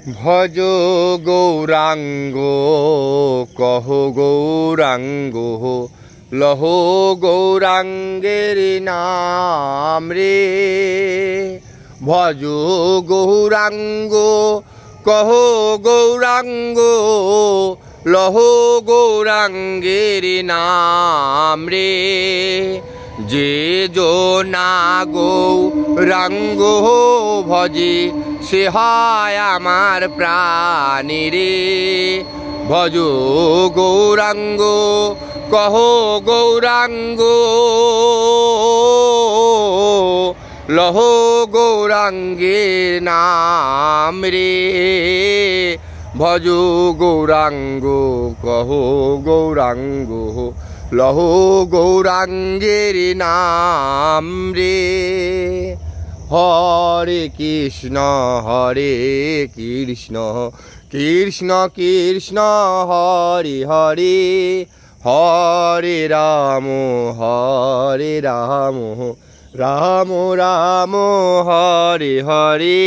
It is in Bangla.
ভজ গৌরাঙ্গ কহ গৌরাঙ্গ লহ গৌরাঙ্গের নাম রে। ভজ গৌরাঙ্গ কহ গৌরাঙ্গ লহ গৌরাঙ্গের নাম রে। যে না গৌরাঙ্গ ভজে সে হয় আমার প্রাণী রে। ভজ গৌরাঙ্গ কহ গৌরাঙ্গ লহ গৌরাঙ্গের নাম রে। ভজ গৌরাঙ্গ কহ গৌরাঙ্গ লহ গৌরাঙ্গের নাম রে। হরে কৃষ্ণ কৃষ্ণ কৃষ্ণ হরে হরে। হরে রাম রাম রাম হরে হরে।